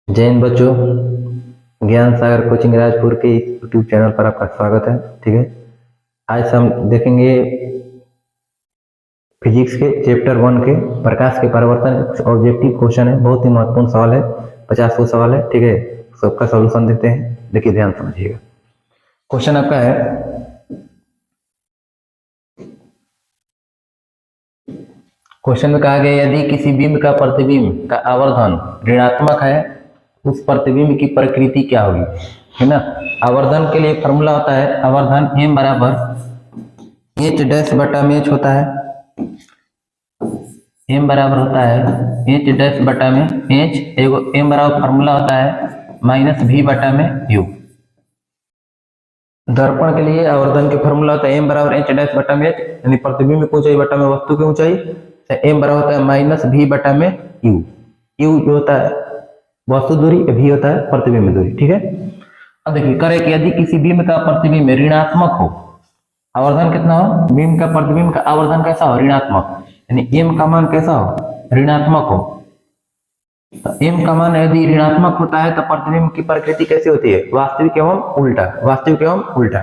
जय हिंद बच्चों। ज्ञान सागर कोचिंग राजपुर के यूट्यूब चैनल पर आपका स्वागत है। ठीक है, आज हम देखेंगे फिजिक्स के चैप्टर 1 के प्रकाश के परावर्तन के कुछ ऑब्जेक्टिव क्वेश्चन है। बहुत ही महत्वपूर्ण सवाल है, 50 सवाल है। ठीक है, सबका सॉल्यूशन देते हैं। देखिए, ध्यान समझिएगा। क्वेश्चन आपका है, क्वेश्चन में कहा गया यदि किसी बिंब का प्रतिबिंब का आवर्धन ऋणात्मक है, उस प्रतिबिंब की प्रकृति क्या होगी, है ना। आवर्धन के लिए फॉर्मूला होता है, आवर्धन m बराबर h डैश बटा में h होता है। m बराबर होता है h डैश बटा में h, एगो m बराबर फॉर्मूला होता है माइनस v बटा में u। दर्पण के लिए आवर्धन के फॉर्मूला होता है m बराबर h डैश बटा में h, यानी प्रतिबिंब की ऊंचाई बटा में वस्तु की ऊंचाई। m बराबर होता है माइनस v बटा में u। u जो होता है वस्तु दूरी, v होता है प्रतिबिंब दूरी। ठीक है, अब देखिए करें कि यदि किसी बिंब का प्रतिबिंब ऋणात्मक हो, आवर्धन कितना हो, बिंब का प्रतिबिंब का आवर्धन कैसा हो, ऋणात्मक, यानी m का मान कैसा हो, ऋणात्मक हो। तो m का मान यदि ऋणात्मक होता है तो प्रतिबिंब की प्रकृति कैसी होती है, वास्तविक एवं उल्टा, वास्तविक एवं उल्टा।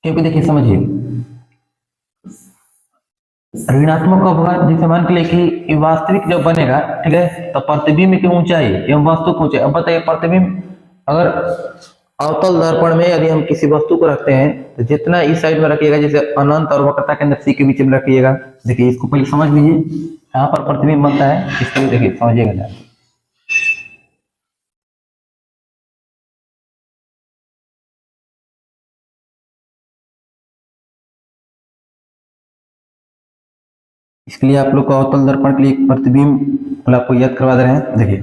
क्योंकि देखिए समझिए, ऋणात्मक कब होगा, जैसे मान के लिए कि वास्तविक जब बनेगा, ठीक है, तो प्रतिबिंब की ऊंचाई एवं वस्तु की ऊंचाई। अब बताइए, प्रतिबिंब अगर अवतल दर्पण में यदि हम किसी वस्तु को रखते हैं तो जितना इस साइड में रखिएगा, जैसे अनंत और वक्रता केंद्र सी के बीच में रखिएगा। देखिए इसको पहले समझ लीजिए, यहाँ पर प्रतिबिंब बनता है, इसको भी देखिए समझिएगा। इसके लिए आप लोग को अवतल दर्पण के लिए एक प्रतिबिंब आपको याद करवा दे रहे हैं। देखिए,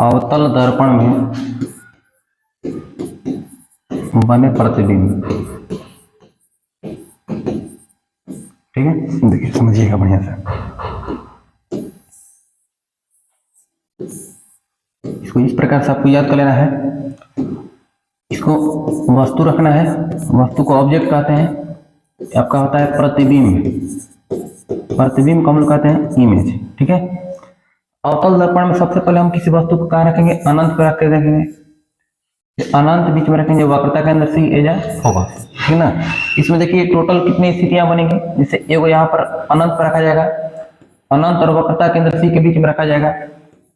अवतल दर्पण में बने प्रतिबिंब, ठीक है, देखिए समझिएगा बढ़िया से। इसको इस प्रकार से आपको याद कर लेना है। इसको वस्तु रखना है, वस्तु को ऑब्जेक्ट कहते हैं, आपका होता है प्रतिबिंब, प्रतिबिंब को हम लोग कहते हैं इमेज। ठीक है, अवतल दर्पण में सबसे पहले हम किसी वस्तु को कहाँ रखेंगे, अनंत पर रख के देखेंगे। अनंत बीच में रखेंगे, वक्रता के अंदर सी एजा होगा, ठीक ना। इसमें देखिए टोटल कितनी स्थितियां बनेंगी, जैसे एगो यहाँ पर अनंत पर रखा जाएगा, अनंत और वक्रता के अंदर सी के बीच में रखा जाएगा,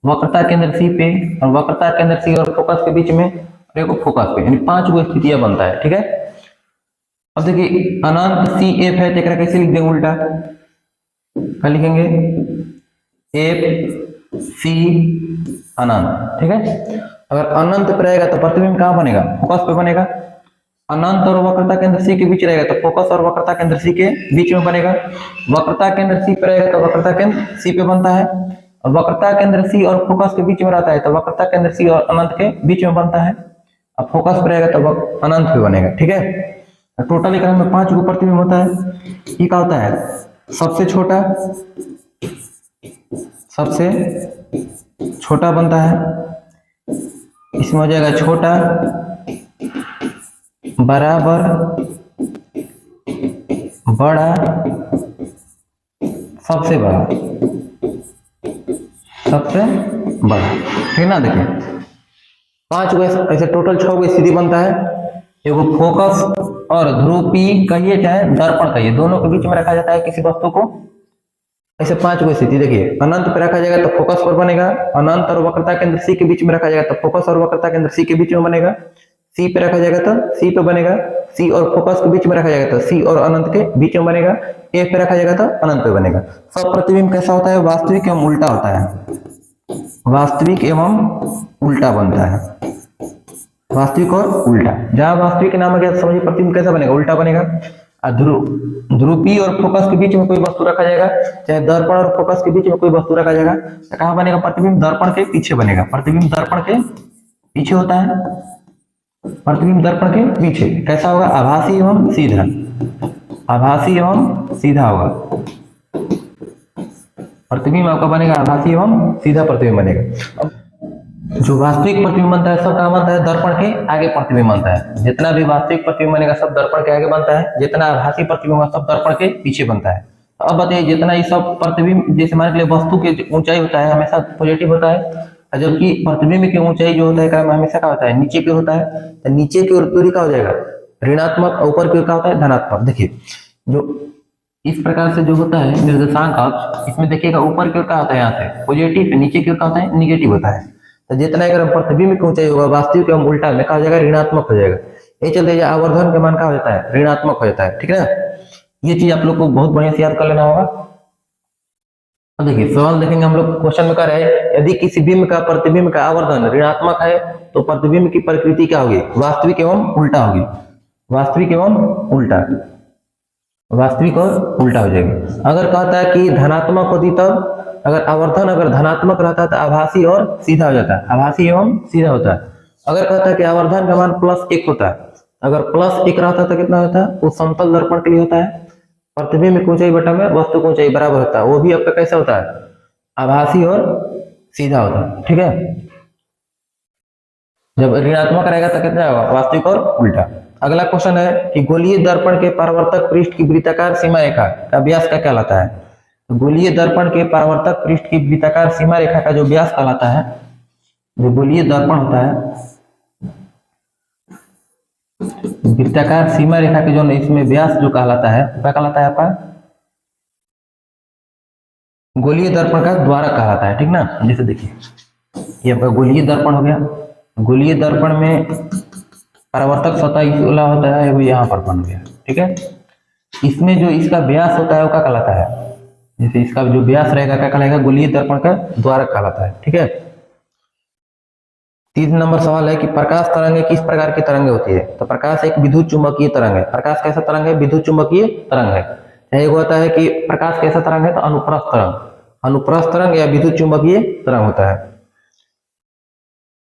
वक्रता के अंदर सी पे, और वक्रता के अंदर सी और फोकस के बीच में, और एगो फोकस पे, यानी 5 गो स्थितियां बनता है। ठीक है, अब देखिए अनंत सी एफ है, तो कैसे लिख देंगे, उल्टा क्या लिखेंगे, एफ सी अनंत। ठीक है, अगर अनंत पर रहेगा तो प्रतिबिंब कहाँ बनेगा, फोकस पे बनेगा। अनंत और वक्रता केंद्र सी के बीच रहेगा तो फोकस और वक्रता केंद्र सी के बीच में बनेगा। वक्रता केंद्र सी पे रहेगा तो वक्रता केंद्र सी पे बनता है, और वक्रता केंद्र सी और फोकस के बीच में रहता है तो वक्रता केंद्र सी और अनंत के बीच में बनता है। अब फोकस पे रहेगा तो अनंत पे बनेगा। ठीक है, टोटल एक में 5 गो प्रतिबिंब होता है। ये क्या होता है, सबसे छोटा, सबसे छोटा बनता है, इसमें हो जाएगा छोटा, बराबर, बड़ा, सबसे बड़ा, सबसे बड़ा। ठीक ना, देखिए 5 गो ऐसे टोटल 6 गो स्थिति बनता है। एगो फोकस और ध्रुवी कहिए चाहे दर्पण कहिए, दोनों के बीच में रखा जाता है किसी वस्तु को। ऐसे 5 गो स्थिति, देखिए अनंत पे रखा जाएगा तो फोकस पर बनेगा, अनंत और वक्रता केंद्र सी के बीच में रखा जाएगा तो फोकस और वक्रता केंद्र सी के बीच में बनेगा, सी पे रखा जाएगा तो सी पे बनेगा, सी और फोकस के बीच में रखा जाएगा तो सी और अनंत के बीच में बनेगा, ए पे रखा जाएगा तो अनंत पे बनेगा। सब प्रतिबिंब कैसा होता है, वास्तविक एवं उल्टा होता है, वास्तविक एवं उल्टा बनता है, वास्तविक और उल्टा। जहां वास्तविक नाम है, समझिए प्रतिबिंब कैसा बनेगा, उल्टा बनेगा। ध्रुवी और फोकस के बीच में कोई वस्तु रखा जाएगा, चाहे दर्पण और फोकस के बीच में कोई वस्तु रखा जाएगा, तो कहां बनेगा, प्रतिबिंब दर्पण के पीछे बनेगा। प्रतिबिंब दर्पण के पीछे होता है, प्रतिबिंब दर्पण के पीछे कैसा होगा, आभासी एवं सीधा, आभासी एवं सीधा होगा। प्रतिबिंब आपका बनेगा आभासी एवं सीधा प्रतिबिंब बनेगा। अब जो वास्तविक प्रतिबिंब बनता है सब कहाँ बनता है, दर्पण के आगे प्रतिबिंब बनता है। जितना भी वास्तविक प्रतिबिंब बनेगा सब दर्पण के आगे बनता है, जितना आभासी प्रतिबिंब होगा सब दर्पण के पीछे बनता है। अब बताइए जितना ये सब प्रतिबिंब, जैसे मान लीजिए वस्तु की ऊंचाई होता है हमेशा पॉजिटिव होता है, और जबकि प्रतिबिंब की ऊंचाई जो होता है क्रम हमेशा क्या होता है, नीचे की ओर होता है। तो नीचे की ओर दूरी क्या हो जाएगा, ऋणात्मक, और ऊपर की ओर क्या होता है, धनात्मक। देखिए जो इस प्रकार से जो होता है निर्देशांक अक्ष, इसमें देखिएगा ऊपर की ओर क्या होता है, यहाँ से पॉजिटिव, नीचे की ओर क्या होता है, निगेटिव होता है। तो जितना अगर प्रतिबिंब की ऊंचाई होगा वास्तविक एवं उल्टा में क्या हो जाएगा, ऋणात्मक हो जाएगा। ये चलते आवर्धन का मान क्या हो जाता है, ऋणात्मक हो जाता है। ठीक है ना, ये चीज आप लोग को बहुत बढ़िया से याद कर लेना होगा। अब देखिए सवाल देखेंगे हम लोग, क्वेश्चन में कह रहे हैं यदि किसी बिंब का प्रतिबिंब का आवर्धन ऋणात्मक है तो प्रतिबिंब की प्रकृति क्या होगी, वास्तविक एवं उल्टा होगी। वास्तविक एवं उल्टा, वास्तविक और उल्टा हो जाएगी। अगर कहता है कि धनात्मक होती तब, अगर आवर्धन अगर धनात्मक रहता है तो आभासी और सीधा हो जाता है, आभासी एवं सीधा होता है। अगर कहता है कि आवर्धन का मान +1 होता है, अगर +1 रहता है तो कितना होता है, वो समतल दर्पण के लिए होता है। प्रतिबिंब की ऊंचाई बटा में वस्तु की ऊंचाई बराबर होता है, वो भी आपका कैसा होता है, आभासी और सीधा होता है। ठीक है, जब ऋणात्मक रहेगा तो कितना होगा, वास्तविक और उल्टा। अगला क्वेश्चन है कि गोलीय दर्पण के परावर्तक पृष्ठ की वृत्ताकार सीमा रेखा का व्यास क्या कहलाता है। तो गोलीय दर्पण के परावर्तक पृष्ठ की वृत्ताकार सीमा रेखा का जो व्यास कहलाता है, जो गोलीय दर्पण होता है, वृत्ताकार सीमा रेखा के जो इसमें व्यास जो कहलाता है, क्या कहलाता है आपका, गोलीय दर्पण का द्वारक कहलाता है। ठीक ना, जैसे देखिए ये आपका गोलीय दर्पण हो गया। गोलीय दर्पण में परावर्तक सतह इस वाला होता है, वो यहाँ पर बन गया। ठीक है, इसमें जो इसका व्यास होता है वो क्या कहलाता है, जैसे इसका जो व्यास रहेगा क्या कहलाएगा, गोलीय दर्पण का द्वारक कहलाता है। ठीक है, 3 नंबर सवाल है कि प्रकाश तरंगें किस प्रकार की तरंगें होती है। तो प्रकाश एक विद्युत चुंबकीय तरंग है। प्रकाश कैसा तरंग है, विद्युत चुंबकीय तरंग है। एक होता है कि प्रकाश कैसा तरंग है, तो अनुप्रस्थ तरंग, अनुप्रस्थ तरंग या विद्युत चुंबकीय तरंग होता है।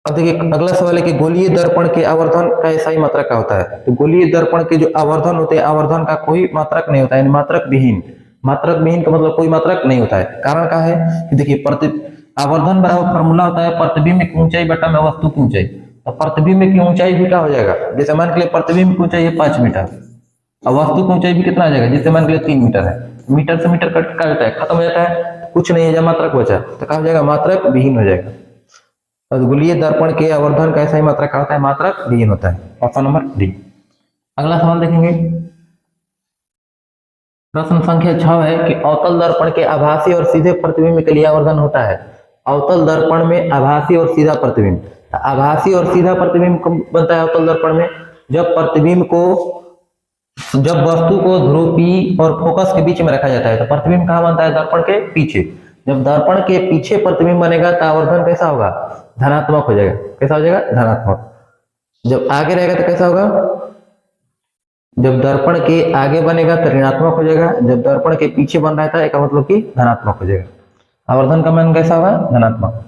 अब देखिए अगला सवाल है कि गोलीय दर्पण के आवर्धन का SI मात्रक का होता है। तो गोलीय दर्पण के जो आवर्धन होते हैं, आवर्धन का कोई मात्रक नहीं होता है, मात्रक विहीन। मात्रक विहीन का मतलब कोई मात्रक नहीं होता है। कारण क्या है कि देखिए आवर्धन बराबर फॉर्मूला होता है प्रतिबिंब की ऊंचाई बटा में वस्तु की ऊंचाई। तो प्रतिबिंब की ऊंचाई भी क्या हो जाएगा, जैसे मान के लिए प्रतिबिंब की ऊंचाई है 5 मीटर, और वस्तु की ऊंचाई भी कितना आ जाएगा, जैसे मान के लिए 3 मीटर है। मीटर से मीटर कट जाता है, खत्म हो जाता है, कुछ नहीं है, जब मात्रक बचा तो क्या हो जाएगा, मात्रक विहीन हो जाएगा। तो गोलीय दर्पण के आवर्धन का SI मात्रक क्या होता है, मात्रक विहीन होता है। Option number D. अगला सवाल देखेंगे, प्रश्न संख्या 6 है कि अवतल दर्पण के आभासी और सीधे प्रतिबिंब के लिए आवर्धन होता है। अवतल दर्पण में आभासी और सीधा प्रतिबिंब, आभासी और सीधा प्रतिबिंब बनता है अवतल दर्पण में जब प्रतिबिंब को, जब वस्तु को ध्रुव P और फोकस के बीच में रखा जाता है। तो प्रतिबिंब कहाँ बनता है, दर्पण के पीछे। जब दर्पण के पीछे प्रतिबिंब बनेगा तो आवर्धन कैसा होगा, धनात्मक हो जाएगा। कैसा हो जाएगा, धनात्मक। जब आगे रहेगा तो कैसा होगा, जब दर्पण के आगे बनेगा तो ऋणात्मक हो जाएगा, जब दर्पण के पीछे बन रहा था इसका मतलब कि धनात्मक हो जाएगा। आवर्धन का मान कैसा होगा, धनात्मक।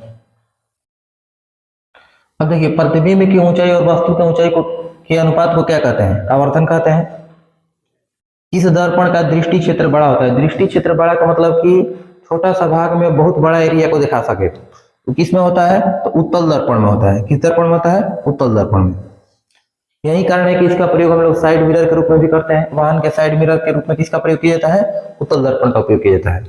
अब देखिए प्रतिबिंब की ऊंचाई और वस्तु की ऊंचाई को के अनुपात को क्या कहते हैं, आवर्धन कहते हैं। किस दर्पण का दृष्टि क्षेत्र बड़ा होता है। दृष्टि क्षेत्र बड़ा का मतलब कि छोटा सा भाग में बहुत बड़ा एरिया को दिखा सके। तो किस में होता है, तो उत्तल दर्पण में होता है। किस दर्पण में होता है, उत्तल दर्पण में। यही कारण है कि इसका प्रयोग हम लोग साइड मिरर के रूप में भी करते हैं। वाहन के साइड मिरर के रूप में किसका प्रयोग किया जाता है, उत्तल दर्पण का उपयोग किया जाता है।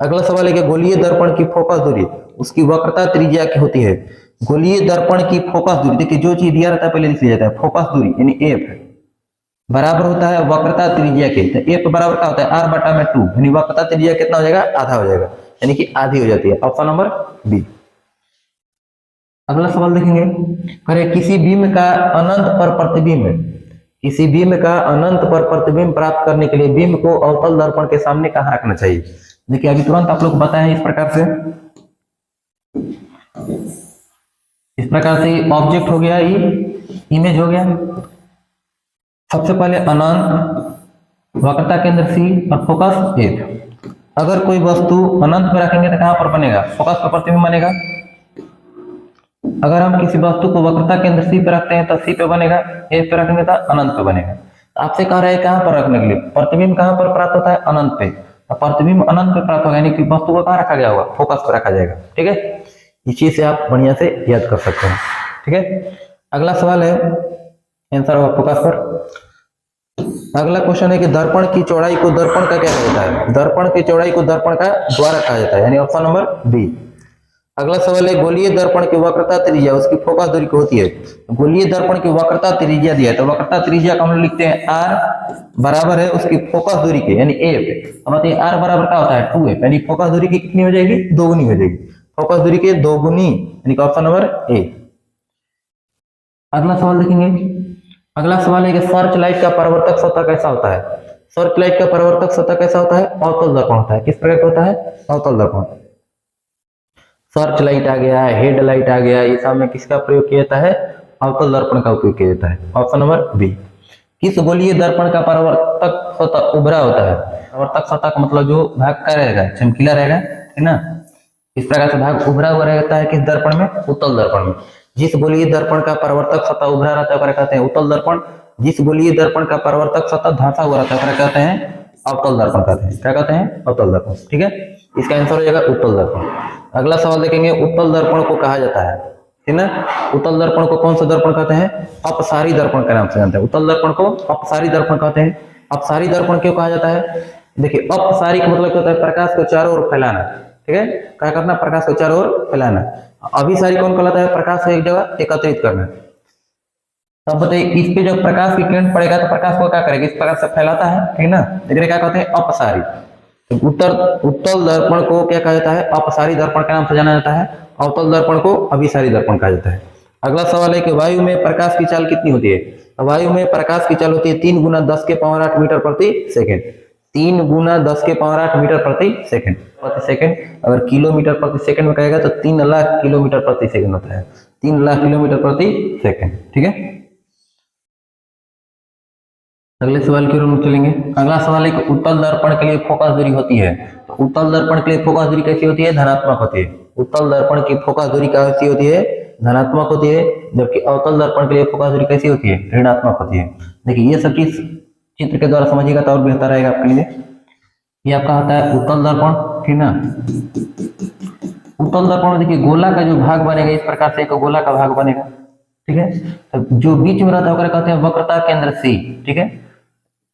अगला सवाल है कि गोलीय दर्पण की फोकस दूरी उसकी वक्रता त्रिज्या की होती है। गोलीय दर्पण की फोकस दूरी, देखिए जो चीज दिया रहता है पहले लिख लिया जाता है। फोकस दूरी यानी F बराबर होता है वक्रता त्रिज्या के। तो F बराबर क्या होता है, R बटा में 2, यानी वक्रता त्रिज्या कितना हो जाएगा, आधा हो जाएगा, यानी कि आधी हो जाती है। Option number B. अगला सवाल देखेंगे, करें किसी बीम का अनंत पर प्रतिबिंब, किसी बीम का अनंत पर प्रतिबिंब प्राप्त करने के लिए बीम को अवतल दर्पण के सामने कहाँ रखना चाहिए। देखिए अभी तुरंत आप लोग बताएं इस प्रकार से, इस प्रकार से ऑब्जेक्ट हो गया, ये इमेज हो गया। सबसे पहले अनंत, वक्रता केंद्र C और फोकस F। अगर कोई वस्तु अनंत में रखेंगे तो कहां पर बनेगा, फोकस पर प्रतिबिंब बनेगा। अगर हम किसी वस्तु को वक्रता केंद्र C पे रखते हैं तो C पे बनेगा, F पे रखेंगे तो अनंत पे बनेगा। आपसे कह रहा है कहां पर रखने के लिए, प्रतिबिंब कहां पर प्राप्त होता है, अनंत पे। तो प्रतिबिंब अनंत पे प्राप्त होगा, यानी कि वस्तु को कहां रखा गया होगा, फोकस पे रखा जाएगा। ठीक है, इस चीज से आप बढ़िया से याद कर सकते हैं। ठीक है, अगला सवाल है, आंसर होगा फोकस पर। अगला क्वेश्चन है कि दर्पण की चौड़ाई को दर्पण का क्या कहा जाता है? दर्पण की चौड़ाई को दर्पण का द्वारा कहा जाता है, यानी ऑप्शन नंबर बी। अगला सवाल है गोलीय दर्पण की वक्रता त्रिज्या उसकी फोकस दूरी को होती है। गोलीय दर्पण की वक्रता त्रिज्या दिया है, तो वक्रता त्रिज्या को हम लोग लिखते हैं आर बराबर है उसकी फोकस दूरी के यानी एफ। अब बताइए आर बराबर क्या होता है 2f, यानी फोकस दूरी की कितनी हो जाएगी? दोगुनी हो जाएगी। फोकस दूरी के दोगुनी यानी ऑप्शन नंबर ए। अगला सवाल देखेंगे। अगला सवाल है कि सर्च लाइट का परावर्तक सतह कैसा होता है? सर्च लाइट का परावर्तक सतह कैसा होता है? अवतल दर्पण होता है। किस प्रकार का होता है? अवतल दर्पण। सर्च लाइट आ गया, हेड लाइट आ गया, ये सब में किसका प्रयोग किया जाता है? अवतल दर्पण का उपयोग किया जाता है। Option number B. किस गोलीय दर्पण का परावर्तक सतह उभरा होता है? परावर्तक सतह का मतलब जो भाग का रहेगा, चमकीला रहेगा, है ना, इस प्रकार से भाग उभरा हुआ रहता है। किस दर्पण में? उत्तल दर्पण में। जिस गोलीय दर्पण का परावर्तक सतह उभरा रहता है कहते हैं उत्तल दर्पण। जिस गोलीय दर्पण का परावर्तक सतह धंसा हुआ रहता है कहते हैं अवतल दर्पण कहते हैं। क्या कहते हैं? अवतल दर्पण। ठीक है, इसका आंसर हो जाएगा उत्तल दर्पण। अगला सवाल देखेंगे। उत्तल दर्पण को कहा जाता है, ठीक ना, उत्तल दर्पण को कौन सा दर्पण कहते हैं? अपसारी दर्पण के नाम से जानते हैं। उत्तल दर्पण को अपसारी दर्पण कहते हैं। अपसारी दर्पण क्यों कहा जाता है? देखिए अपसारी का मतलब क्या होता है? प्रकाश को चारों ओर फैलाना। ठीक है, क्या करना? प्रकाश को चारों ओर फैलाना। अभिसारी कौन कहलाता है? प्रकाश को एक जगह एकत्रित करना। तब बताइए इस पे जब प्रकाश की किरण पड़ेगा तो प्रकाश को क्या करेगा? इस प्रकार से फैलाता है, ठीक ना, लेकिन क्या कहते हैं? अपसारी। तो उत्तल दर्पण को क्या कहा जाता है? अपसारी दर्पण के नाम से जाना जाता है। अवतल दर्पण को अभिसारी दर्पण कहा जाता है। अगला सवाल है कि वायु में प्रकाश की चाल कितनी होती है? वायु में प्रकाश की चाल होती है 3 गुना 10 के पावर 8 मीटर प्रति सेकेंड। 3 गुना 10 के पावर 8 मीटर प्रति सेकेंड। अगर किलोमीटर प्रति सेकंड में कहेगा तो 3 लाख किलोमीटर प्रति सेकंड होता है। 3 लाख किलोमीटर प्रति सेकंड। ठीक है, अगले सवाल की ओर हम चलेंगे। अगला सवाल है कि उत्तल दर्पण के लिए फोकस दूरी होती है, तो उत्तल दर्पण के लिए फोकस दूरी कैसी होती है? धनात्मक होती है। उत्तल दर्पण की फोकस दूरी कैसी होती है? धनात्मक होती है। जबकि अवतल दर्पण के लिए फोकस दूरी कैसी होती है? ऋणात्मक होती है। देखिए ये सब चीज चित्र के द्वारा समझिएगा तो और बेहतर रहेगा आपके लिए। ये आपका होता है उत्तल दर्पण, ठीक ना। उत्तल दर्पण में देखिए गोला का जो भाग बनेगा इस प्रकार से एक गोला का भाग बनेगा, ठीक है। तो जो बीच में रहता है कहते हैं वक्रता केंद्र सी, ठीक है।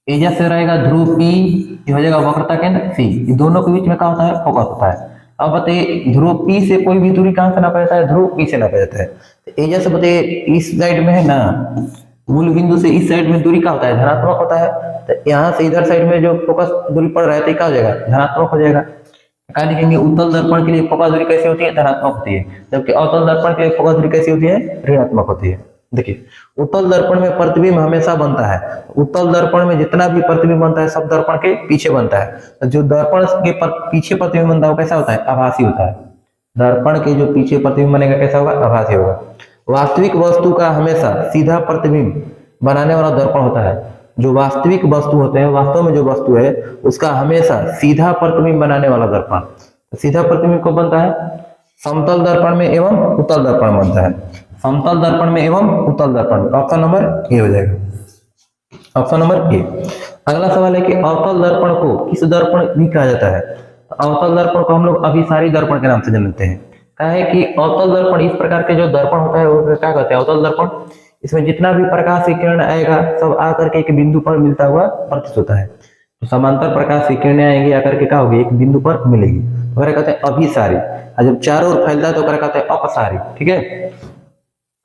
एजा से रहेगा ध्रुव पी, ये हो जाएगा वक्रता केंद्र सी। ये दोनों के बीच में क्या होता है? फोकस होता है। अब बताइए ध्रुव पी से कोई भी दूरी कहां से नापा जाता है? ध्रुव पी से नापा जाता है। तो एजा से बताइए इस साइड में है ना, मूल बिंदु से इस साइड में दूरी क्या होता है? धनात्मक होता है। तो यहाँ से इधर साइड में जो फोकस दूरी पड़ रहा है तो क्या हो जाएगा? धनात्मक हो जाएगा। क्या लिखेंगे? उत्तल दर्पण के लिए फोकस दूरी कैसी होती है? धनात्मक होती है। जबकि अवतल दर्पण के लिए फोकस दूरी कैसी होती है? ऋणात्मक होती है। देखिए उत्तल दर्पण में प्रतिबिंब हमेशा बनता है। उत्तल दर्पण में जितना भी प्रतिबिंब बनता है सब दर्पण के पीछे बनता है। तो जो दर्पण के पीछे प्रतिबिंब बनता है वो कैसा होता है? आभासी होता है। दर्पण के जो पीछे प्रतिबिंब बनेगा कैसा होगा? आभासी होगा। वास्तविक वस्तु का हमेशा सीधा प्रतिबिंब बनाने वाला दर्पण होता है। जो वास्तविक वस्तु होते हैं, वास्तव में जो वस्तु है उसका हमेशा सीधा प्रतिबिंब बनाने वाला दर्पण, सीधा प्रतिबिंब कब बनता है? समतल दर्पण में एवं उत्तल दर्पण बनता है। समतल दर्पण में एवं उत्तल दर्पण। ऑप्शन नंबर ए हो जाएगा। Option number A. अगला सवाल है कि अवतल दर्पण को किस दर्पण भी कहा जाता है? अवतल दर्पण को हम लोग अभिसारी दर्पण के नाम से जानते हैं। क्या है कि अवतल दर्पण इस प्रकार के जो दर्पण होता है वो क्या कहते हैं? अवतल दर्पण। इसमें जितना भी प्रकाश की किरण आएगा सब आकर के एक बिंदु पर मिलता हुआ प्रतीत होता है। तो समांतर प्रकाश की किरणें आएंगी आकर के क्या होगी? एक बिंदु पर मिलेगी, तो कहते हैं अभिसारी। और जब चारों ओर फैलता है तो कहते हैं अपसारी। ठीक है,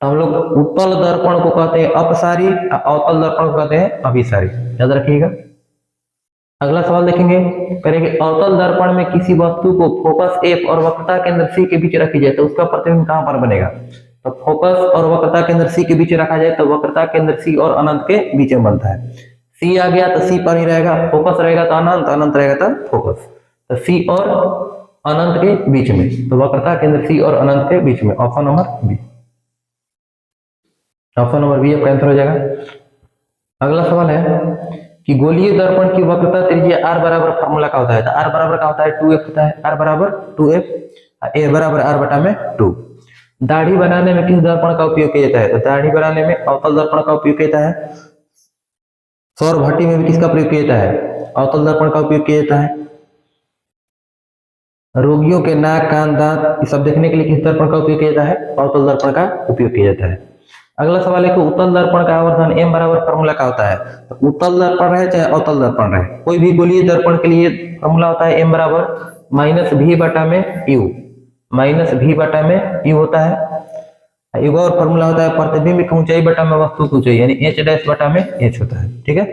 तो हम लोग उत्तल दर्पण को कहते हैं अपसारी, अवतल दर्पण को कहते हैं अभिसारी। याद रखिएगा। अगला सवाल देखेंगे। करेंगे अवतल दर्पण में किसी वस्तु को फोकस एफ और वक्रता केंद्र सी के बीच रखी जाए तो उसका प्रतिबिंब कहां पर बनेगा? तो फोकस और वक्रता केंद्र सी के बीच रखा जाए तो वक्रता केंद्र सी और अनंत के बीच में बनता है। सी आ गया तो सी पर ही रहेगा, फोकस रहेगा तो अनंत, अनंत रहेगा तो फोकस। तो सी और अनंत के बीच में, तो वक्रता केंद्र सी और अनंत के बीच में। Option number B. Option number B आपका आंसर हो जाएगा। अगला सवाल है कि गोलीय दर्पण की वक्रता त्रिज्या r बराबर फार्मूला का होता है? तो r बराबर का होता है 2f होता है। r बराबर 2f, a बराबर r बटा में 2। दाढ़ी बनाने में किस दर्पण का उपयोग किया जाता है? तो दाढ़ी बनाने में अवतल दर्पण का उपयोग किया जाता है। सौर भट्टी में भी किसका प्रयोग किया जाता है? अवतल दर्पण का उपयोग किया जाता है। रोगियों के नाक, कान, दांत ये सब देखने के लिए किस दर्पण का उपयोग किया जाता है? अवतल दर्पण का उपयोग किया जाता है। अगला सवाल है कि उत्तल दर्पण का आवर्धन m बराबर फॉर्मूला का होता है। तो उत्तल दर्पण रहे चाहे अवतल दर्पण रहे, कोई भी गोलीय दर्पण के लिए फॉर्मूला होता है m बराबर माइनस भी बटा में यू, माइनस भी बटा में यू होता है। एक और फॉर्मूला होता है प्रतिबिंब की ऊंचाई बटा में वस्तु की ऊंचाई, यानी h डैश बटा में h होता है। ठीक है,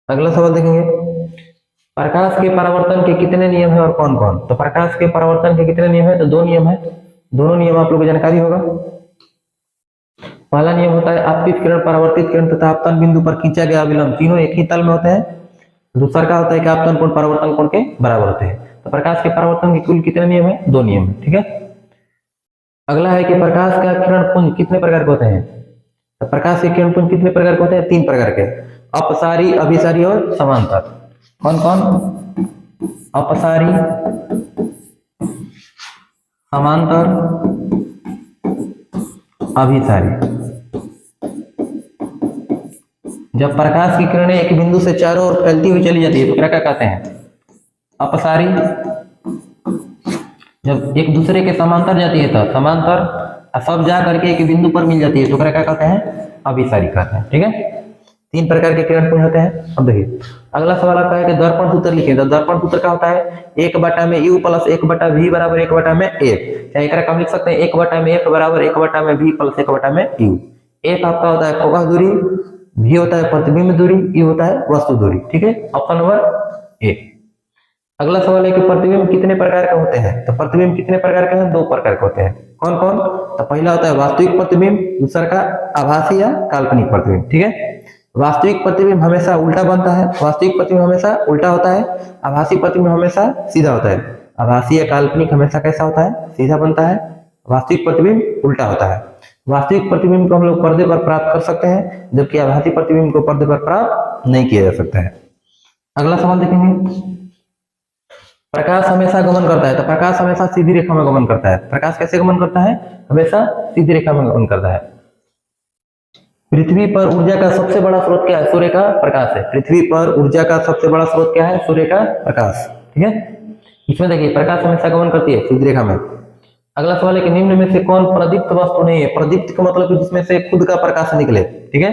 अगला सवाल देखेंगे, प्रकाश के परावर्तन के कितने नियम है और कौन कौन। तो प्रकाश के परावर्तन के कितने नियम है, तो दो नियम है, दोनों नियम आप लोगों को जानकारी होगा। पहला नियम होता है आपतित किरण, परावर्तित किरण तथा आपतन बिंदु पर खींचा गया अभिलंब तीनों एक ही तल में होते हैं। दूसरा का होता है कि आपतन कोण परावर्तन कोण के बराबर होते हैं। तो प्रकाश के परावर्तन के कुल कितने नियम है, दो नियम है। ठीक है, अगला है कि प्रकाश का किरण पुंज कितने प्रकार के होते हैं। तो प्रकाश के किरण पुंज कितने प्रकार के होते हैं, तीन प्रकार के, अपसारी, अभिसारी और समांतर। कौन कौन, अपसारी, समांतर, अभिसारी। जब प्रकाश की किरणें एक बिंदु से चारों ओर फैलती हुई चली जाती है तो क्या कहते हैं, अपसारी। जब एक दूसरे के समांतर जाती है तो समांतर, सब जा करके एक बिंदु पर मिल जाती है तो क्या कहते हैं, अभिसारी कहते हैं। ठीक है, तीन प्रकार के किरण पुंज होते हैं। अब देखिए अगला सवाल आता है कि दर्पण सूत्र लिखिए। तो दर्पण सूत्र क्या होता है, एक बटा में यू प्लस एक बटा वी बराबर एक बटा में एक, चाहे एक कम लिख सकते हैं, एक बटा में एक बराबर एक बटा में वी प्लस एक बटा में यू। एक आपका होता है फोकस दूरी, वी होता है प्रतिबिंब दूरी, यू होता है वस्तु दूरी। ठीक है, ऑप्शन नंबर एक। अगला सवाल है कि प्रतिबिंब कितने प्रकार के होते हैं। तो प्रतिबिंब कितने प्रकार के हैं, दो प्रकार के होते हैं। कौन कौन, तो पहला होता है वास्तविक प्रतिबिंब, दूसरा का आभासी या काल्पनिक प्रतिबिंब। ठीक है, वास्तविक प्रतिबिंब हमेशा उल्टा बनता है, वास्तविक प्रतिबिंब हमेशा उल्टा होता है। आभासी प्रतिबिंब हमेशा सीधा होता है। आभासी या काल्पनिक हमेशा कैसा होता है, सीधा बनता है। वास्तविक प्रतिबिंब उल्टा होता है। वास्तविक प्रतिबिंब को हम लोग पर्दे पर प्राप्त कर सकते हैं, जबकि आभासी प्रतिबिंब को पर्दे पर प्राप्त नहीं किया जा सकता है। अगला सवाल देखेंगे, प्रकाश हमेशा गमन करता है। तो प्रकाश हमेशा सीधी रेखा में गमन करता है। प्रकाश कैसे गमन करता है, हमेशा सीधी रेखा में गमन करता है। पृथ्वी पर ऊर्जा का सबसे बड़ा स्रोत क्या है, सूर्य का प्रकाश है। पृथ्वी पर ऊर्जा का सबसे बड़ा स्रोत क्या है, सूर्य का प्रकाश। ठीक है, इसमें देखिए प्रकाश हमेशा गमन करती है सीधी रेखा में। अगला सवाल है कि निम्न में से कौन प्रदीप्त वस्तु नहीं है। प्रदीप्त का मतलब जिसमें से खुद का प्रकाश निकले। ठीक है,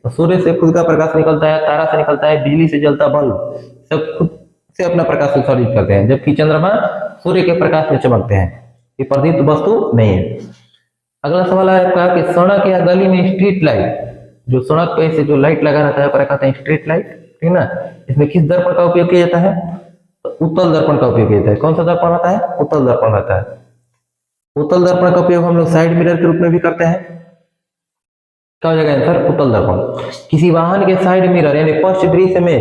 तो सूर्य से खुद का प्रकाश निकलता है, तारा से निकलता है, बिजली से जलता बल्ब सब खुद से अपना प्रकाश उत्सर्जित करते हैं, जबकि चंद्रमा सूर्य के प्रकाश में चमकते हैं। ये प्रदीप्त वस्तु नहीं है। अगला सवाल है आपका कि सड़क या गली में स्ट्रीट लाइट, जो सड़क पे से जो लाइट लगा रहता है पर कहते हैं स्ट्रीट लाइट। ठीक है ना, इसमें किस दर्पण का उपयोग किया जाता है, तो उत्तल दर्पण का उपयोग किया जाता है। कौन सा दर्पण होता है, उत्तल दर्पण होता है। उत्तल दर्पण का उपयोग हम लोग साइड मिरर के रूप में भी करते हैं। क्या हो जाएगा आंसर, उत्तल दर्पण। किसी वाहन के साइड मिरर यानी पश्च दृश्य में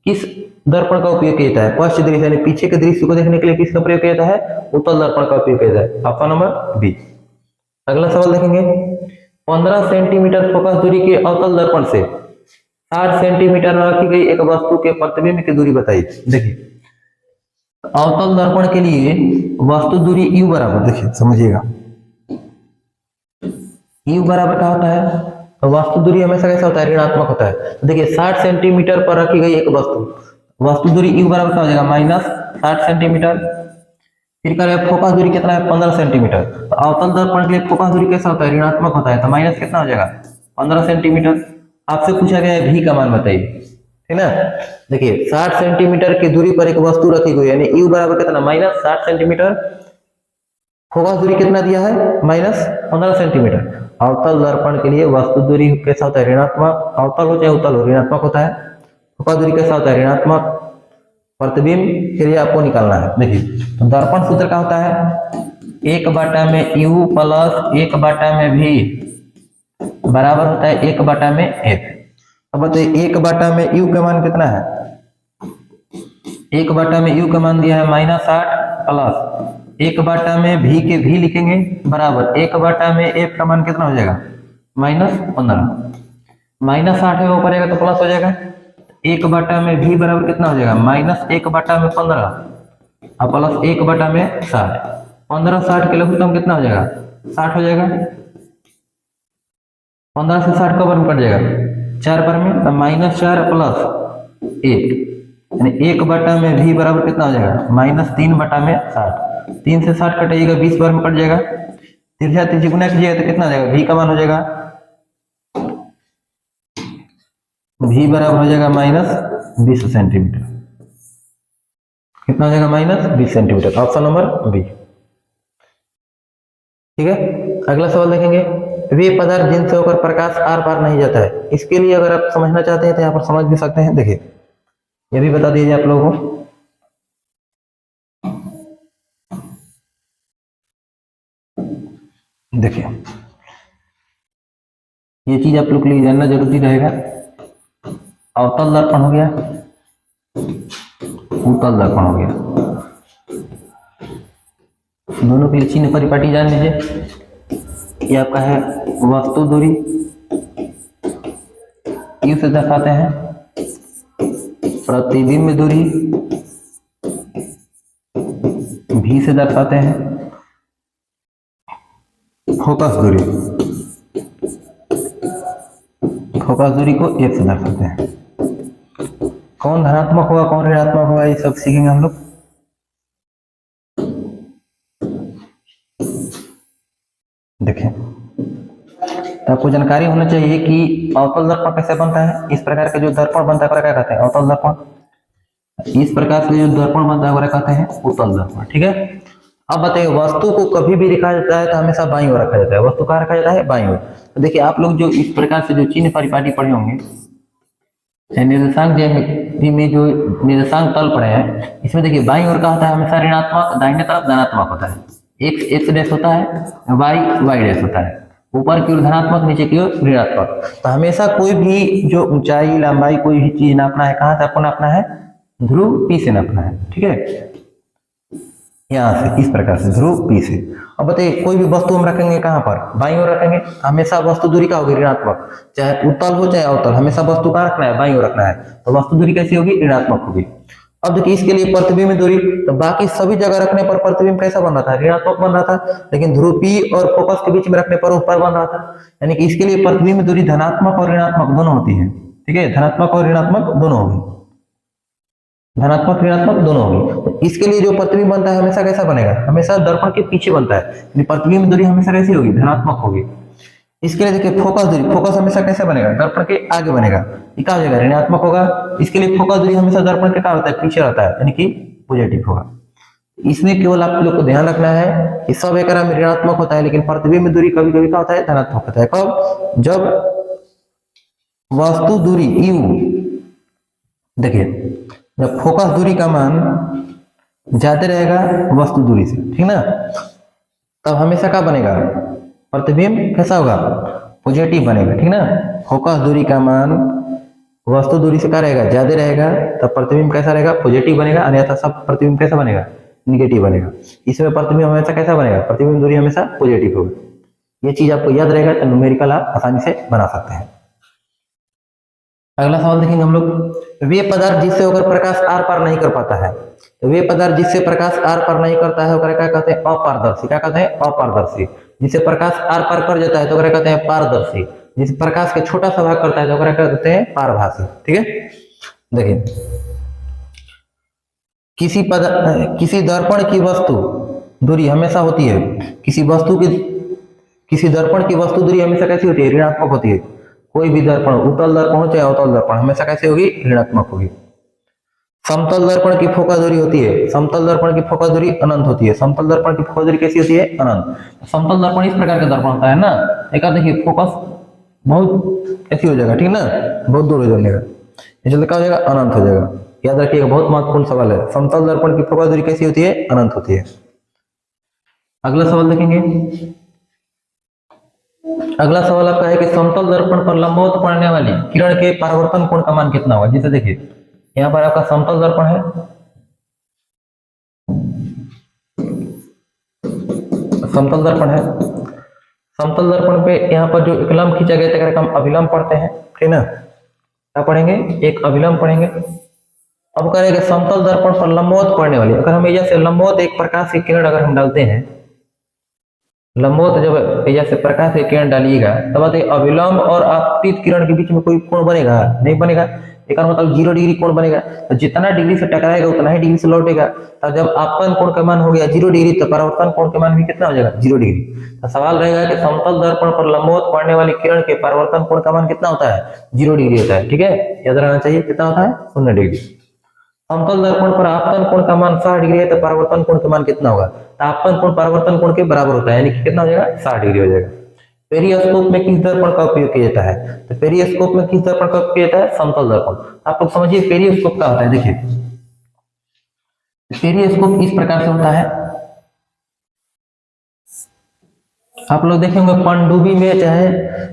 किस दर्पण का उपयोग किया जाता है, पश्च दृश्य यानी पीछे के दृश्य को देखने के लिए किसका प्रयोग किया जाता है, उत्तल दर्पण का उपयोग किया जाता है। Option number B. अगला सवाल देखेंगे, 15 सेंटीमीटर फोकस दूरी के अवतल दर्पण से 60 सेंटीमीटर रखी गई एक वस्तु के प्रतिबिंब की दूरी बताइए। देखिए अवतल दर्पण के लिए वस्तु दूरी u बराबर, देखिए समझिएगा u बराबर क्या होता है, तो वस्तु दूरी हमेशा कैसा होता है, ऋणात्मक होता है। तो देखिए 60 सेंटीमीटर पर रखी गई एक वस्तु दूरी u बराबर क्या हो जाएगा, माइनस 60 सेंटीमीटर। फिर करें फोकस दूरी कितना है, 15 सेंटीमीटर। तो अवतल दर्पण के लिए फोकस दूरी कैसा होता है, ऋणात्मक होता है, तो माइनस कितना हो जाएगा, 15 सेंटीमीटर। आपसे पूछा गया है v का मान बताइए, ठीक ना। देखिए 60 सेंटीमीटर की दूरी पर एक वस्तु रखी गई यानी u बराबर कितना, माइनस 60 सेंटीमीटर। फोकस दूरी कितना दिया है, माइनस 15 सेंटीमीटर। अवतल दर्पण के लिए वस्तु दूरी कैसा होता है, ऋणात्मक। अवतल हो चाहे उत्तल हो, ऋणात्मक होता है। फोकस दूरी कैसा होता है, ऋणात्मक। प्रतिबिंब के लिए आपको निकालना है। देखिए तो दर्पण सूत्र क्या होता है, 1 में u प्लस 1 में v बराबर होता है 1 में 1। अब बताइए 1 में u का मान कितना है, 1 में u का मान दिया है -60 प्लस 1 में v के v लिखेंगे बराबर 1 में f का मान कितना हो जाएगा, -15। -60 है ऊपर आएगा तो प्लस हो जाएगा। 1 में v बराबर कितना हो जाएगा, -1 में 15 और प्लस 1 में 60। 15 60 के लघुत्तम कितना हो जाएगा, 60 हो जाएगा। 15 से 60 कब कट जाएगा, 4 बार में, तो -4 प्लस 1 यानी 1 में v बराबर कितना हो जाएगा, -3 में 60। 3 से 60 कटेगा 20 बार में कट जाएगा। तिरछा तिरछी गुना कीजिएगा तो कितना आ जाएगा, v का मान हो जाएगा v बराबर हो जाएगा -20 सेंटीमीटर। कितना हो जाएगा, -20 सेंटीमीटर। Option number B. ठीक है, अगला सवाल देखेंगे। वे पदार्थ जिनसे होकर प्रकाश आर पार नहीं जाता है, इसके लिए अगर आप समझना चाहते हैं तो यहाँ पर समझ भी सकते हैं। देखिए ये भी बता दीजिए आप लोगों को। देखिए ये चीज आप लोग के लिए जानना जरूरी रहेगा। अवतल दर्पण हो गया, उत्तल दर्पण हो गया, दोनों के लिए चिन्ह परिपाटी जान लीजिए। ये आपका है वस्तु दूरी, यू से दर्शाते हैं। प्रतिबिंब दूरी भी से दर्शाते हैं। फोकस दूरी, फोकस दूरी को एफ से दर्शाते हैं। कौन धनात्मक होगा कौन ऋणात्मक होगा ये सब सीखेंगे हम लोग। देखिए तो आपको जानकारी होना चाहिए कि अवतल दर्पण कैसे बनता है। इस प्रकार का जो दर्पण बनता है क्या कहते हैं, अवतल दर्पण। इस प्रकार से जो दर्पण बनता है कहते हैं उत्तल दर्पण। ठीक है, अब बताइए वस्तु को कभी भी रखा जाता है तो हमेशा बाईं ओर रखा जाता है। वस्तु कहाँ रखा जाता है, बाईं ओर। तो देखिए आप लोग जो इस प्रकार से जो चिन्ह परिपाटी पढ़े होंगे, निर्देशांक ज्यामिति में जो निर्देशांक तल पड़े हैं, इसमें देखिए बाईं ओर का होता है हमेशा ऋणात्मक, दाहिने तरफ धनात्मक होता है। एक्स एक्स डैश होता है, वाई वाई डैश होता है। ऊपर की ओर धनात्मक, नीचे की ओर ऋणात्मक। तो हमेशा कोई भी जो ऊंचाई लंबाई कोई भी चीज नापना है, कहाँ से आपको नापना है, ध्रुव पी से नापना है। ठीक है, यहाँ से इस प्रकार से ध्रुव पी से। अब बताइए कोई भी वस्तु हम रखेंगे कहाँ पर, बाईं ओर रखेंगे, हमेशा वस्तु दूरी का होगी ऋणात्मक। चाहे उत्तल हो चाहे अवतल, हमेशा वस्तु कहाँ रखना है, बाईं ओर रखना है। तो वस्तु दूरी कैसी होगी, ऋणात्मक होगी। अब देखिए इसके लिए प्रतिबिंब दूरी, तो बाकी सभी जगह रखने पर प्रतिबिंब कैसा बन रहा था, ऋणात्मक बन रहा था। लेकिन ध्रुव पी और फोकस के बीच में रखने पर ऊपर बन रहा था। यानी कि इसके लिए प्रतिबिंब दूरी धनात्मक और ऋणात्मक दोनों होती है। ठीक है, धनात्मक और ऋणात्मक दोनों होगी, धनात्मक ऋणात्मक दोनों होगी। तो इसके लिए जो प्रतिबिंब बनता है हमेशा कैसा बनेगा, हमेशा दर्पण के पीछे बनता है। यानी प्रतिबिंब दूरी हमेशा कैसी होगी, धनात्मक होगी। इसके लिए देखिए फोकस दूरी, फोकस हमेशा कैसे बनेगा, दर्पण के आगे बनेगा। ये क्या हो जाएगा, ऋणात्मक होगा। इसके लिए फोकस दूरी हमेशा दर्पण के क्या होता है, पीछे रहता है, यानी कि पॉजिटिव होगा। इसमें केवल आप लोग को ध्यान रखना है कि सब एक में ऋणात्मक होता है, लेकिन प्रतिबिंब दूरी कभी कभी क्या होता है, धनात्मक होता है। कब, जब वस्तु दूरी यू, देखिए जब फोकस दूरी का मान ज्यादा रहेगा वस्तु दूरी से, ठीक ना, तब हमेशा क्या बनेगा, प्रतिबिंब कैसा होगा, पॉजिटिव बनेगा। ठीक ना, फोकस दूरी का मान वस्तु दूरी से क्या रहेगा, ज्यादा रहेगा, तब प्रतिबिंब कैसा रहेगा, पॉजिटिव बनेगा। अन्यथा सब प्रतिबिंब कैसा बनेगा, निगेटिव बनेगा। इसमें प्रतिबिंब हमेशा कैसा बनेगा, प्रतिबिंब दूरी हमेशा पॉजिटिव होगा। ये चीज आपको याद रहेगा तो न्यूमेरिकल आप आसानी से बना सकते हैं। अगला सवाल देखेंगे हम लोग। वे पदार्थ जिससे होकर प्रकाश आर पार नहीं कर पाता है, तो वे पदार्थ जिससे प्रकाश आर पार नहीं करता है क्या कहते हैं, अपारदर्शी। क्या कहते हैं, अपारदर्शी। जिससे प्रकाश आर पार कर जाता है तो क्या कहते हैं, पारदर्शी। जिस प्रकाश के छोटा सा भाग करता है तो क्या कहते हैं, पारभासी। ठीक है, देखिए किसी दर्पण की वस्तु दूरी हमेशा होती है, किसी दर्पण की वस्तु दूरी हमेशा कैसी होती है, ऋणात्मक होती है। कोई भी दर्पण, उत्तल दर्पण हो चाहे अवतल दर्पण, हमेशा कैसे होगी, ऋणात्मक होगी। समतल दर्पण की फोकस दूरी होती है, समतल दर्पण की फोकस दूरी अनंत होती है। समतल दर्पण की फोकस दूरी कैसी होती है, अनंत। समतल दर्पण इस प्रकार का दर्पण होता है ना, एक देखिए फोकस बहुत ऐसी हो जाएगा, ठीक ना, बहुत दूर हो जाएगा, इसलिए क्या हो जाएगा, अनंत हो जाएगा। याद रखिएगा, बहुत महत्वपूर्ण सवाल है। समतल दर्पण की फोकस दूरी कैसी होती है, अनंत होती है। अगला सवाल देखेंगे। अगला सवाल आपका है कि समतल दर्पण पर लंबवत पड़ने वाली किरण के परावर्तन कोण का मान कितना होगा। जैसे देखिए यहाँ पर आपका समतल दर्पण है, समतल दर्पण है। समतल दर्पण पे यहाँ पर जो एक लंब खींचा गया था हम अभिलंब पढ़ते हैं, ठीक ना, क्या पढ़ेंगे, एक अभिलंब पढ़ेंगे। अब करेंगे समतल दर्पण पर लंबवत पड़ने वाली, अगर हम यहाँ से लंबवत एक प्रकाश की किरण अगर हम डालते हैं, लंबवत जब जैसे प्रकाश की किरण डालिएगा तब अभिलंब और आपतित किरण के बीच में कोई कोण बनेगा, नहीं बनेगा। इसका मतलब 0 डिग्री कोण बनेगा। तो जितना डिग्री से टकराएगा उतना ही डिग्री से लौटेगा। तो जब आपतन कोण का मान हो गया 0 डिग्री तो परावर्तन कोण का मान भी कितना हो जाएगा 0 डिग्री। तो सवाल रहेगा कि समतल दर्पण पर लंबवत पड़ने वाली किरण के परावर्तन कोण का मान कितना होता है 0 डिग्री होता है। ठीक है, याद रहना चाहिए कितना होता है 0 डिग्री। समतल दर्पण पर आपतन कोण का मान 60 डिग्री है तो परावर्तन कोण का मान कितना होगा। तो आपतन कोण परावर्तन कोण के बराबर होता है, यानी कि कितना हो जाएगा 60 डिग्री हो जाएगा। पेरियोस्कोप में किस दर्पण का उपयोग किया जाता है। तो पेरियोस्कोप में किस दर्पण का उपयोग किया जाता है समतल दर्पण। आप लोग समझिए पेरियोस्कोप क्या होता है। देखिए पेरियोस्कोप इस प्रकार से होता है, आप लोग देखेंगे पनडुब्बी में चाहे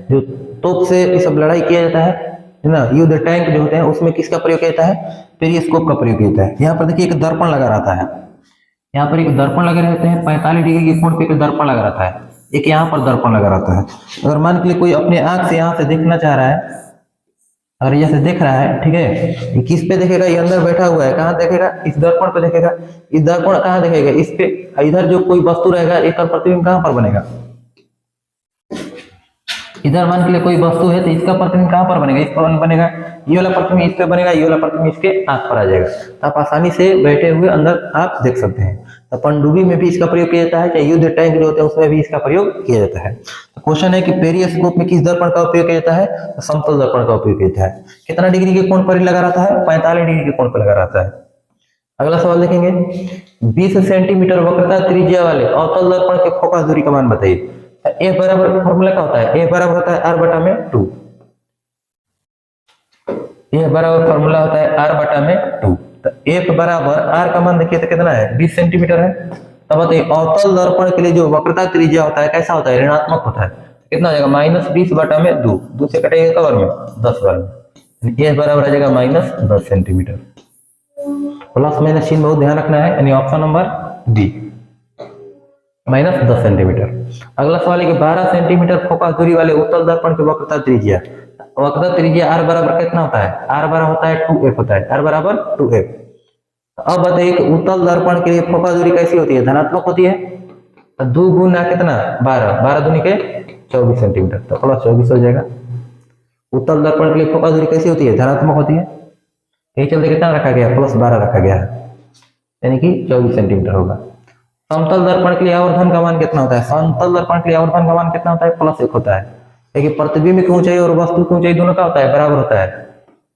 जो तोप से ये सब लड़ाई किया जाता है ना, युद्ध टैंक जो होते हैं उसमें किसका प्रयोग किया जाता है पेरियोस्कोप का प्रयोग किया जाता है। यहाँ पर देखिए एक दर्पण लगा रहता है, यहाँ पर एक दर्पण लगे रहते हैं 45 डिग्री के कोण पे एक दर्पण लगा रहता है, एक यहाँ पर दर्पण लगा रहता है। अगर मान के लिए कोई अपने आंख से यहाँ से देखना चाह रहा है, अगर यहाँ से देख रहा है, ठीक है, ये किस पे देखेगा, ये अंदर बैठा हुआ है, कहाँ देखेगा इस दर्पण पे देखेगा। इस दर्पण कहाँ देखेगा इस पे, इधर जो कोई वस्तु रहेगा इसका प्रतिबिंब कहाँ पर बनेगा, इधर मान के लिए कोई वस्तु है तो इसका प्रतिबिंब कहाँ पर बनेगा, इस पर बनेगा। ये वाला प्रतिबिंब इस पे बनेगा, ये वाला प्रतिबिंब इसके आंख पर आ जाएगा। तो आप आसानी से बैठे हुए अंदर आप देख सकते हैं। तो पनडुब्बी में भी इसका प्रयोग किया जाता है, चाहे युद्ध टैंक जो होते हैं उसमें भी इसका प्रयोग किया जाता है। तो क्वेश्चन है कि पेरियोस्कोप में किस दर्पण का उपयोग किया जाता है, तो समतल दर्पण का उपयोग किया जाता है। कितना डिग्री के कोण पर लगा रहता है 45 डिग्री के कोण पर लगा रहता है। अगला सवाल देखेंगे 20 सेंटीमीटर वक्रता त्रिज्या वाले अवतल दर्पण के फोकस दूरी का मान बताइए। ए बराबर फॉर्मूला क्या होता है, ए बराबर होता है r बटा में 2। ए बराबर फॉर्मूला होता है r बटा में 2। तो एक बराबर r का मान देखिए तो कितना है 20 सेंटीमीटर है। तब बताइए अवतल दर्पण के लिए जो वक्रता त्रिज्या होता है कैसा होता है, ऋणात्मक होता है। कितना हो जाएगा -20 बटा में 2, 2 से कटेगा कवर में 10 बार में, ए बराबर आ जाएगा -10 सेंटीमीटर। प्लस माइनस चिन्ह बहुत ध्यान रखना है, यानी ऑप्शन नंबर डी -10 सेंटीमीटर। अगला सवाल है कि 12 सेंटीमीटर फोकस दूरी वाले उत्तल दर्पण की वक्रता त्रिज्या, वक्रता त्रिज्या r बराबर कितना होता है, r बराबर होता है 2f होता है, r बराबर 2f। अब बताइए कि उत्तल दर्पण के लिए फोकस दूरी कैसी होती है, धनात्मक होती है। तो 2 गुना कितना 12, 12 दूनी के 24 सेंटीमीटर, तो प्लस 24 हो जाएगा। उत्तल दर्पण के लिए फोकस दूरी कैसी होती है, धनात्मक होती है। यही चलते कितना रखा गया +12 रखा गया है, यानी कि 24 सेंटीमीटर होगा। समतल दर्पण के लिए आवर्धन का मान कितना होता है, समतल दर्पण के लिए आवर्धन का मान कितना होता है +1 होता है। देखिए प्रतिबिंब की ऊंचाई और वस्तु की ऊंचाई दोनों का होता है बराबर होता है,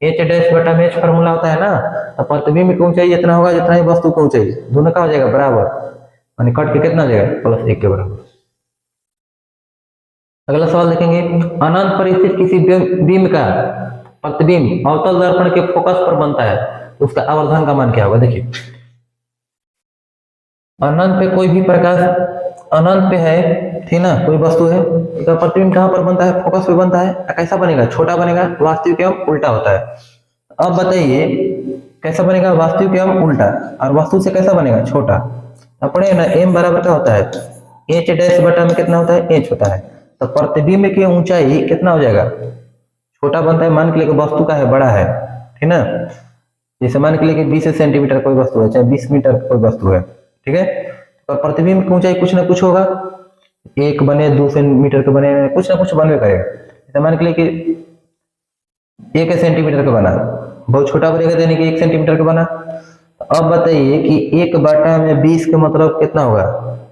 h डैश बटा में h फॉर्मूला होता है ना। तो प्रतिबिंब की ऊंचाई जितना होगा जितना ही वस्तु की ऊंचाई दोनों का हो जाएगा बराबर, यानी कट के कितना हो जाएगा +1 के बराबर। अगला सवाल देखेंगे अनंत पर स्थित किसी बिंब का प्रतिबिंब अवतल दर्पण के फोकस पर बनता है तो उसका आवर्धन का मान क्या होगा। देखिए अनंत पे कोई भी प्रकाश अनंत पे है, ठीक ना, कोई वस्तु है, इसका प्रतिबिंब कहाँ पर बनता है, फोकस पे बनता है। कैसा बनेगा, छोटा बनेगा, वास्तविक एवं उल्टा होता है। अब बताइए कैसा बनेगा, वास्तविक एवं उल्टा, और वस्तु से कैसा बनेगा छोटा। अब पढ़े ना m बराबर क्या होता है h डैश बटा में कितना होता है h होता है। तो प्रतिबिंब की ऊंचाई कितना हो जाएगा, छोटा बनता है, मान के लिए वस्तु का है बड़ा है, ठीक ना। जैसे मान के लिए कि 20 सेंटीमीटर कोई वस्तु है, चाहे 20 मीटर कोई वस्तु है, ठीक है। तो प्रतिबिंब की ऊंचाई कुछ ना कुछ होगा, 1 बने 2 सेंटीमीटर के बने, कुछ ना कुछ बनवे करेगा। जैसे मान के लिए कि 1 सेंटीमीटर का बना, बहुत छोटा बनेगा, यानी कि 1 सेंटीमीटर का बना। अब बताइए कि 1 बटा में 20 का मतलब कितना होगा,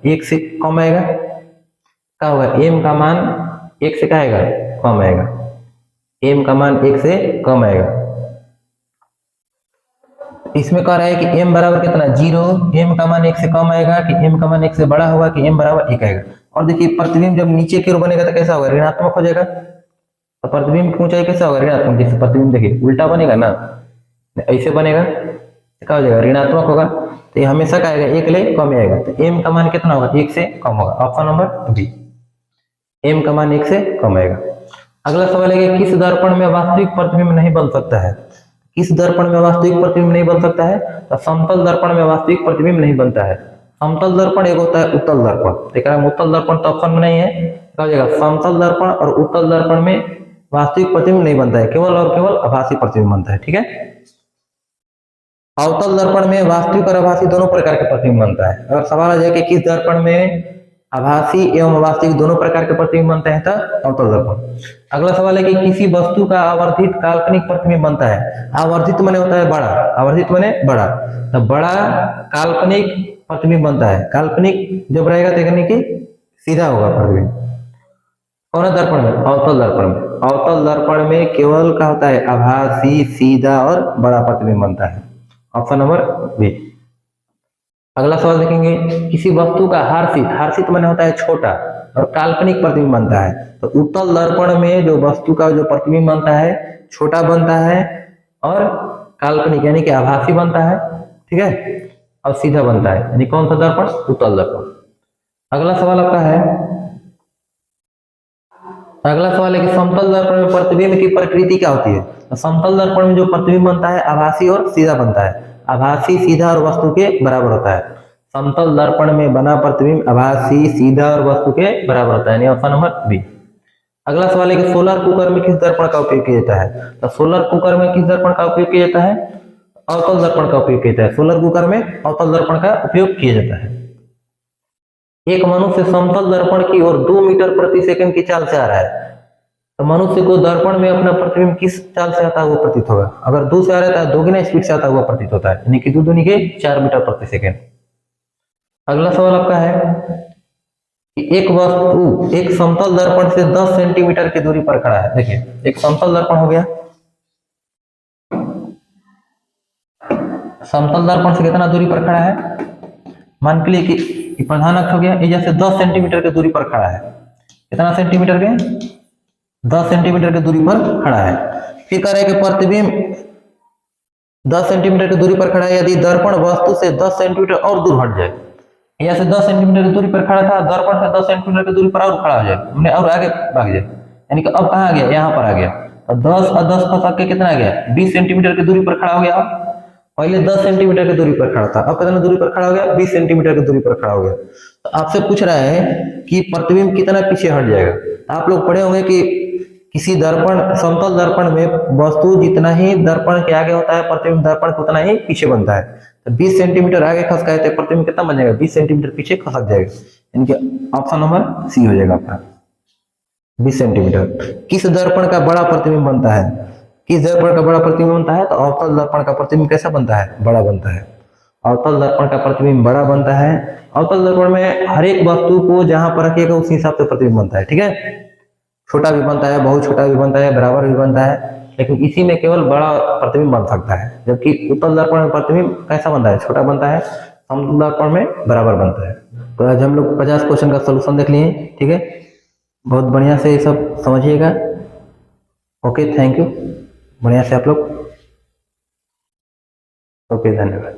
1 से कम आएगा, क्या होगा m का मान 1 से क्या आएगा कम आएगा, m का मान 1 से कम आएगा। इसमें कह रहा है कि m बराबर कितना 0, m का मान 1 से कम आएगा कि m का मान 1 से बड़ा होगा कि m बराबर 1 आएगा। और देखिए प्रतिबिंब जब नीचे की ओर बनेगा तो कैसा होगा, ऋणात्मक हो जाएगा। तो प्रतिबिंब की ऊंचाई कैसा होगा, ऋणात्मक। जैसे प्रतिबिंब देखिए उल्टा बनेगा ना, ऐसे बनेगा क्या हो जाएगा, ऋणात्मक होगा। तो ये हमेशा क्या आएगा 1 ले कम आएगा। तो m का मान कितना होगा 1 से कम होगा, ऑप्शन नंबर बी, m का मान 1 से कम आएगा। अगला सवाल है कि किस दर्पण में वास्तविक प्रतिबिंब नहीं बन सकता है, किस दर्पण में वास्तविक प्रतिबिंब नहीं बन सकता है। तो समतल दर्पण में वास्तविक प्रतिबिंब नहीं बनता है। समतल दर्पण एक होता है उत्तल दर्पण, देख रहा है उत्तल दर्पण तो ऑप्शन में नहीं है, क्या हो जाएगा समतल दर्पण और उत्तल दर्पण में वास्तविक प्रतिबिंब नहीं बनता है, केवल और केवल आभासी प्रतिबिंब बनता है, ठीक है। अवतल दर्पण में वास्तविक और आभासी दोनों प्रकार के प्रतिबिंब बनता है। अगर सवाल आ जाए कि किस दर्पण में आभासी एवं वास्तविक दोनों प्रकार के प्रतिबिंब बनते हैं तो अवतल दर्पण। अगला सवाल है कि किसी वस्तु का आवर्धित काल्पनिक प्रतिबिंब बनता है। आवर्धित माने होता है बड़ा, आवर्धित माने बड़ा, तो बड़ा काल्पनिक प्रतिबिंब बनता है। काल्पनिक जब रहेगा तो यानी कि सीधा होगा प्रतिबिंब। कौन दर्पण में? अवतल दर्पण में। अवतल दर्पण में केवल क्या होता है? आभासी, सीधा और बड़ा प्रतिबिंब बनता है। Option number B. अगला सवाल देखेंगे, किसी वस्तु का हर्षित, हर्षित माने होता है छोटा, और काल्पनिक प्रतिबिंब बनता है। तो उत्तल दर्पण में जो वस्तु का जो प्रतिबिंब बनता है छोटा बनता है और काल्पनिक यानी कि आभासी बनता है, ठीक है, और सीधा बनता है। यानी कौन सा दर्पण? उत्तल दर्पण। अगला सवाल आपका है, अगला सवाल है कि समतल दर्पण में प्रतिबिंब की प्रकृति क्या होती है? तो समतल दर्पण में जो प्रतिबिंब बनता है आभासी और सीधा बनता है। आभासी, सीधा और वस्तु के बराबर होता है। समतल दर्पण में बना प्रतिबिंब आभासी, सीधा और वस्तु के बराबर होता है। Option number B. अगला सवाल है कि सोलर कुकर में किस दर्पण का उपयोग किया जाता है? तो सोलर कुकर में किस दर्पण का उपयोग किया जाता है? अवतल दर्पण का उपयोग किया जाता है। सोलर कुकर में अवतल दर्पण का उपयोग किया जाता है। एक मनुष्य समतल दर्पण की ओर 2 मीटर प्रति सेकंड की चाल से आ रहा है, तो मनुष्य को दर्पण में अपना प्रतिबिंब किस चाल से आता हुआ प्रतीत होगा? अगर 2 से आ रहा है तो दोगुना स्पीड से आता हुआ प्रतीत होता है, यानी कि 2 दूनी के 4 मीटर प्रति सेकंड। अगला सवाल आपका है कि एक वस्तु एक समतल दर्पण से 10 सेंटीमीटर की दूरी पर खड़ा है। देखिए, एक समतल दर्पण हो गया, समतल दर्पण से कितना दूरी पर खड़ा है? मान के लिए कि प्रधान अक्ष हो गया, ये जैसे 10 सेंटीमीटर की दूरी पर खड़ा है। कितना सेंटीमीटर के? 10 सेंटीमीटर की दूरी पर खड़ा है। फिर कह रहे हैं कि प्रतिबिंब 10 सेंटीमीटर की दूरी पर खड़ा है यदि दर्पण वस्तु से 10 सेंटीमीटर और दूर हट जाए। यहाँ से 10 सेंटीमीटर की दूरी पर खड़ा था, दर्पण से 10 सेंटीमीटर की दूरी पर और खड़ा हो जाए, हमने और आगे भाग जाए, यानी कि अब कहाँ आ गया? यहाँ पर आ गया। तो 10 और 10 फंसा के कितना आ गया? 20 सेंटीमीटर की दूरी पर खड़ा हो गया। पहले 10 सेंटीमीटर की दूरी पर खड़ा था, अब कितना दूरी पर खड़ा हो गया? 20 सेंटीमीटर की दूरी पर खड़ा हो गया। तो आपसे पूछ रहा है कि प्रतिबिंब कितना पीछे हट जाएगा। आप लोग पढ़े होंगे कि किसी दर्पण, समतल दर्पण में वस्तु जितना ही दर्पण के आगे होता है प्रतिबिंब दर्पण को उतना ही पीछे बनता है। तो 20 सेंटीमीटर आगे खसका है तो प्रतिबिंब कितना बन जाएगा? 20 सेंटीमीटर पीछे खसक जाएगा, यानी कि ऑप्शन नंबर सी हो जाएगा आपका, 20 सेंटीमीटर। किस दर्पण का बड़ा प्रतिबिंब बनता है? किस दर्पण का बड़ा प्रतिबिंब बनता है? तो अवतल दर्पण का प्रतिबिंब कैसा बनता है? बड़ा बनता है। अवतल दर्पण का प्रतिबिंब बड़ा बनता है। अवतल दर्पण में हर एक वस्तु को जहां पर रखिएगा उसी हिसाब से प्रतिबिंब बनता है, ठीक है। छोटा भी बनता है, बहुत छोटा भी बनता है, बराबर भी बनता है, लेकिन इसी में केवल बड़ा प्रतिबिंब बन सकता है। जबकि उत्तल दर्पण में प्रतिबिंब कैसा बनता है? छोटा बनता है। समतल दर्पण में बराबर बनता है। तो आज हम लोग 50 क्वेश्चन का सोल्यूशन देख लिए, ठीक है। बहुत बढ़िया से ये सब समझिएगा। Okay, thank you. बढ़िया से आप लोग, ओके, धन्यवाद।